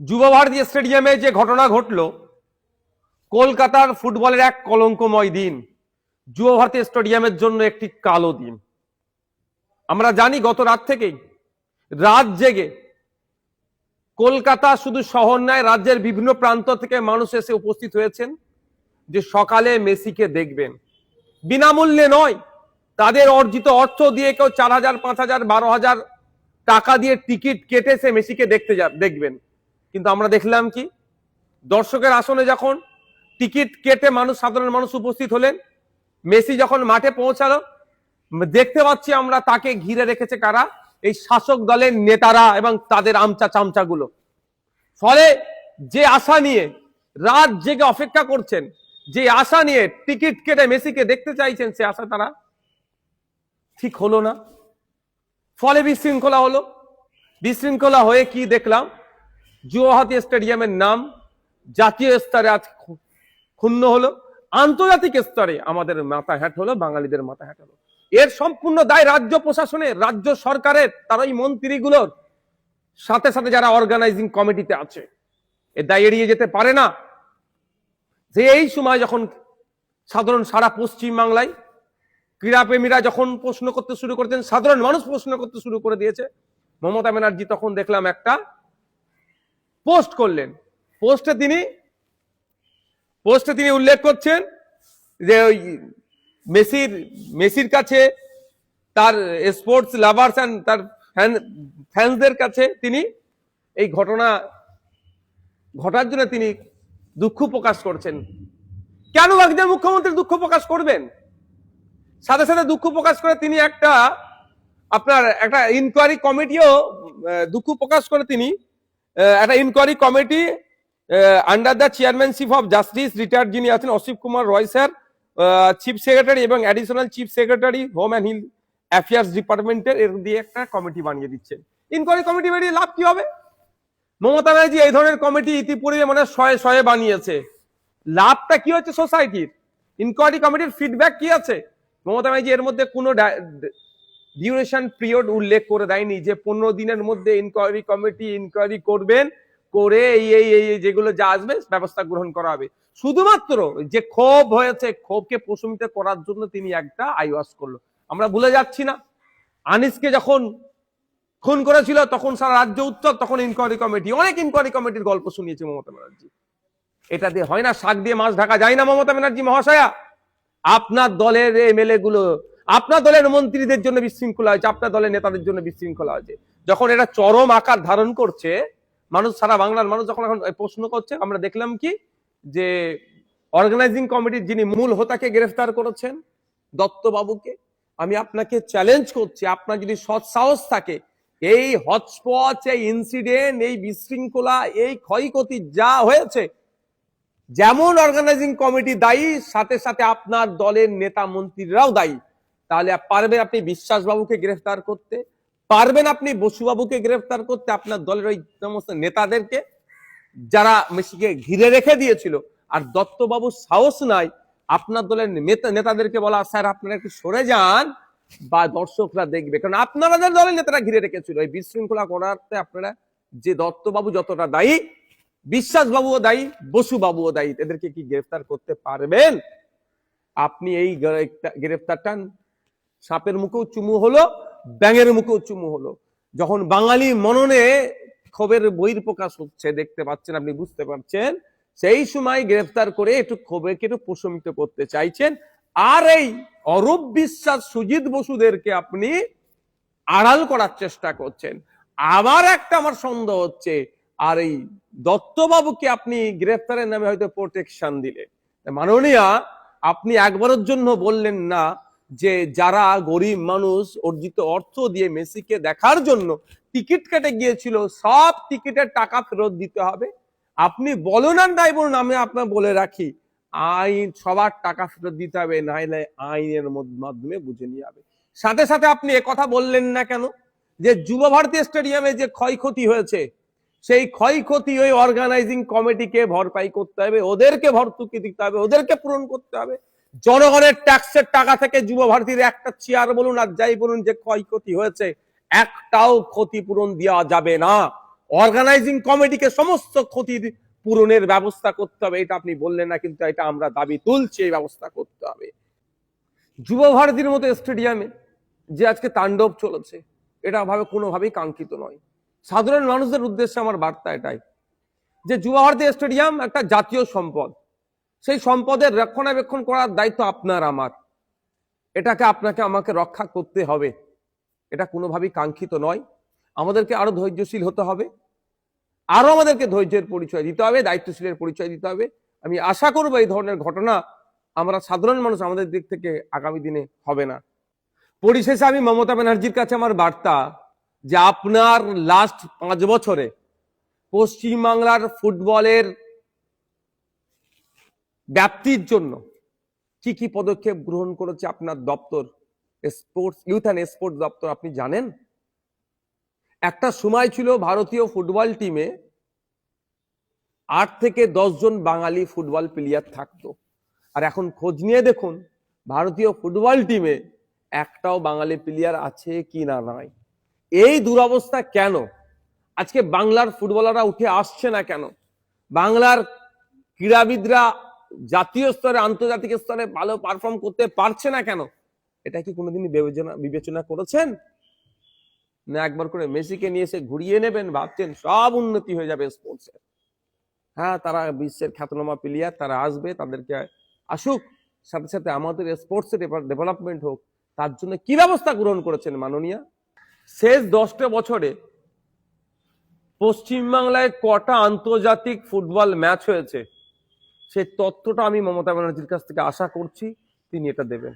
যুব ভারতী স্টেডিয়ামে যে ঘটনা ঘটলো, কলকাতার ফুটবলের এক কলঙ্কময় দিন, যুব ভারতী স্টেডিয়ামের জন্য একটি কালো দিন। আমরা জানি গত রাত থেকেই রাত জেগে কলকাতা শুধু শহর নয়, রাজ্যের বিভিন্ন প্রান্ত থেকে মানুষ এসে উপস্থিত হয়েছেন যে সকালে মেসিকে দেখবেন। বিনামূল্যে নয়, তাদের অর্জিত অর্থ দিয়ে কেউ 4,000, 5,000, 12,000 টাকা দিয়ে টিকিট কেটে সে মেসিকে দেখবেন। কিন্তু আমরা দেখলাম কি, দর্শকের আসনে যখন টিকিট কেটে সাধারণ মানুষ উপস্থিত হলেন, মেসি যখন মাঠে পৌঁছালো, দেখতে পাচ্ছি আমরা তাকে ঘিরে রেখেছে কারা? এই শাসক দলের নেতারা এবং তাদের আমচা চামচাগুলো। ফলে যে আশা নিয়ে রাত জেগে অপেক্ষা করছেন, যে আশা নিয়ে টিকিট কেটে মেসিকে দেখতে চাইছেন, সে আশা তারা ঠিক হলো না। ফলে বিশৃঙ্খলা হলো। বিশৃঙ্খলা হয়ে কি দেখলাম, যুব ভারতী স্টেডিয়ামের নাম জাতীয় স্তরে আজ ক্ষুণ্ণ হলো, আন্তর্জাতিক স্তরে আমাদের মাথা হ্যাট হলো, বাঙালিদের মাথা হ্যাট হলো। এর সম্পূর্ণ দায় রাজ্য প্রশাসনের, রাজ্য সরকারের, তারা এই মন্ত্রীগুলোর সাথে সাথে যারা অর্গানাইজিং কমিটিতে আছে। এর দায় এড়িয়ে যেতে পারে না যে এই সময় যখন সারা পশ্চিম বাংলায় ক্রীড়াপ্রেমীরা যখন প্রশ্ন করতে শুরু করতেন, সাধারণ মানুষ প্রশ্ন করতে শুরু করে দিয়েছে, মমতা ব্যানার্জি তখন দেখলাম একটা পোস্ট করলেন। পোস্টে তিনি উল্লেখ করছেন যে ওই মেসির কাছে, তার স্পোর্টস লাভার্স এন্ড তার ফ্যান্সদের কাছে তিনি এই ঘটনা ঘটার জন্য তিনি দুঃখ প্রকাশ করছেন। কেন একজন মুখ্যমন্ত্রী দুঃখ প্রকাশ করবেন? সাথে সাথে দুঃখ প্রকাশ করে তিনি একটা ইনকোয়ারি কমিটিও দুঃখ প্রকাশ করে তিনি একটা inquiry committee under the chairmanship of justice retired যিনি আছেন Asit Kumar Roy sir, chief secretary এবং additional chief secretary home and hill affairs ডিপার্টমেন্টের এর দিয়ে একটা কমিটি বানিয়ে দিচ্ছেন। ইনকোয়ারি কমিটি বানিয়ে লাভ কি হবে? মমতা ব্যানার্জি এই ধরনের কমিটি ইতিপূর্বে মানে শয়ে বানিয়েছে। লাভটা কি হচ্ছে সোসাইটির? ইনকোয়ারি কমিটির ফিডব্যাক কি আছে? মমতা ব্যানার্জি এর মধ্যে কোনো ডিউরেশন পিরিয়ড উল্লেখ করে দেয়নি যে 15 দিনের মধ্যে ইনকোয়ারি কমিটি ইনকোয়ারি করবেন, করে এই যেগুলো যা আসবে ব্যবস্থা গ্রহণ করা হবে। শুধুমাত্র যে ক্ষোভ হয়েছে, ক্ষোভকে প্রশমিত করার জন্য তিনি একটা আইওয়াস করলো। আমরা ভুলে যাচ্ছি না, আনিসকে যখন খুন করেছিল তখন সারা রাজ্য উত্তর, তখন ইনকোয়ারি কমিটি, অনেক ইনকোয়ারি কমিটির গল্প শুনিয়েছে মমতা ব্যানার্জি। এটা দিয়ে হয় না, শাক দিয়ে মাছ ঢাকা যায় না মমতা ব্যানার্জি মহাশয়া। আপনার দলের এমএলএ গুলো, আপনার দলের মন্ত্রীদের জন্য বিশৃঙ্খলা হয়েছে, আপনার দলের নেতাদের জন্য বিশৃঙ্খলা হয়েছে। যখন এটা চরম আকার ধারণ করছে, মানুষ, সারা বাংলার মানুষ যখন এখন প্রশ্ন করছে, আমরা দেখলাম কি যে অর্গানাইজিং কমিটির যিনি মূল হোতাকে গ্রেফতার করেছেন, দত্তবাবুকে। আমি আপনাকে চ্যালেঞ্জ করছি, আপনার যদি সৎ সাহস থাকে, এই হটস্পট, এই ইনসিডেন্ট, এই বিশৃঙ্খলা, এই ক্ষয়ক্ষতি যা হয়েছে, যেমন অর্গানাইজিং কমিটি দায়ী, সাথে সাথে আপনার দলের নেতা মন্ত্রীরাও দায়ী। তাহলে পারবেন আপনি বিশ্বাসবাবুকে গ্রেফতার করতে? পারবেন আপনি বসুবাবুকে গ্রেফতার করতে? আপনার দলের ওই সমস্ত নেতাদেরকে যারা মেসিকে ঘিরে রেখে দিয়েছিল। আর দত্তবাবুর সাহস নাই আপনার দলের নেতাদেরকে বলা, স্যার আপনারা একটু সরে যান বা দর্শকরা দেখবে। কারণ আপনাদের দলের নেতারা ঘিরে রেখেছিল এই বিশৃঙ্খলা করাতে। আপনারা, যে দত্তবাবু যতটা দায়ী, বিশ্বাসবাবুও দায়ী, বসুবাবুও দায়ী। এদেরকে কি গ্রেফতার করতে পারবেন আপনি? এই গ্রেফতারটা সাপের মুখেও চুমু হলো, ব্যাঙের মুখেও চুমু হলো। যখন বাঙালি মননে ক্ষোভের বহিঃপ্রকাশ হচ্ছে, দেখতে পাচ্ছেন, আপনি বুঝতে পারছেন, সেই সময় গ্রেফতার করে একটু ক্ষোভকে একটু প্রশমিত করতে চাইছেন। আর এই অরূপ বিশ্বাস, সুজিত বসুদেরকে আপনি আড়াল করার চেষ্টা করছেন। আবার একটা আমার সন্দেহ হচ্ছে, আর এই দত্তবাবুকে আপনি গ্রেফতারের নামে হয়তো প্রোটেকশন দিলেন। মাননীয়া, আপনি একবারের জন্য বললেন না যে যারা গরিব মানুষ অর্জিত অর্থ দিয়ে মেসিকে দেখার জন্য টিকিট কেটে গিয়েছিল, সব টিকিটের টাকা ফেরত দিতে হবে? আপনি বলুন আর নাই বলুন, আমি আপনার বলে রাখি, আইন সবার টাকা ফেরত দিতে হবে, নাইলে আইনের মাধ্যমে বুঝে নিয়ে যাবে। সাথে সাথে আপনি একথা বললেন না কেন যে যুব ভারতী স্টেডিয়ামে যে ক্ষয়ক্ষতি হয়েছে, সেই ক্ষয়ক্ষতি ওই অর্গানাইজিং কমিটিকে ভরপাই করতে হবে, ওদেরকে ভর্তুকি দিতে হবে, ওদেরকে পূরণ করতে হবে। জনগণের ট্যাক্সের টাকা থেকে যুব ভারতীর একটা চেয়ার বলুন আর যাই বলুন যে ক্ষয়ক্ষতি হয়েছে, একটাও ক্ষতিপূরণ দেওয়া যাবে না। অর্গানাইজিং কমিটিকে সমস্ত ক্ষতির পূরণের ব্যবস্থা করতে হবে। এটা আপনি বললেন না, কিন্তু এটা আমরা দাবি তুলছি, এই ব্যবস্থা করতে হবে। যুব ভারতীর মতো স্টেডিয়ামে যে আজকে তাণ্ডব চলেছে, এটা ভাবে কোনোভাবেই কাঙ্ক্ষিত নয়। সাধারণ মানুষদের উদ্দেশ্যে আমার বার্তা এটাই, যে যুব ভারতী স্টেডিয়াম একটা জাতীয় সম্পদ, সেই সম্পদের রক্ষণাবেক্ষণ করার দায়িত্ব আপনার আমার, এটাকে আপনাকে আমাকে রক্ষা করতে হবে। এটা কোনোভাবেই কাঙ্ক্ষিত নয়। আমাদেরকে আরো ধৈর্যশীল হতে হবে, আরো আমাদেরকে ধৈর্যের পরিচয় দিতে হবে, দায়িত্বশীলের পরিচয় দিতে হবে। আমি আশা করবো এই ধরনের ঘটনা আমরা সাধারণ মানুষ আমাদের দিক থেকে আগামী দিনে হবে না। পরিশেষে আমি মমতা ব্যানার্জির কাছে আমার বার্তা, যে আপনার লাস্ট 5 বছরে পশ্চিমবাংলার ফুটবলের ব্যাপ্তির জন্য কি কি পদক্ষেপ গ্রহণ করেছে আপনার দপ্তর, স্পোর্টস ইউথ অ্যান্ড স্পোর্টস দপ্তর, আপনি জানেন? একটা সময় ছিল ভারতীয় ফুটবল টিমে 8 থেকে 10 জন বাঙালি ফুটবল প্লেয়ার থাকতো, আর এখন খোঁজ নিয়ে দেখুন ভারতীয় ফুটবল টিমে একটাও বাঙালি প্লেয়ার আছে কি না নাই। এই দুরবস্থা কেন? আজকে বাংলার ফুটবলাররা উঠে আসছে না কেন? বাংলার ক্রীড়াবিদরা জাতীয় স্তরে আন্তর্জাতিক স্তরে ভালো পারফর্ম করতে পারছে না কেন? এটা কি কোনোদিন বিবেচনা করেছেন? না একবার করে মেসিকে নিয়ে এসে ঘুরিয়ে নেবেন, ভাবছেন সব উন্নতি হয়ে যাবে স্পোর্টসের? হ্যাঁ, তারা বিশ্বের খ্যাতনামা প্লেয়ার, তারা আসবে, তাদেরকে আসুক, সাথে সাথে আমাদের স্পোর্টসের ডেভেলপমেন্ট হোক। তার জন্য কি ব্যবস্থা গ্রহণ করেছেন মাননীয়া? শেষ 10টা বছরে পশ্চিমবাংলায় কটা আন্তর্জাতিক ফুটবল ম্যাচ হয়েছে, সেই তথ্যটা আমি মমতা ব্যানার্জির কাছ থেকে আশা করছি তিনি এটা দেবেন।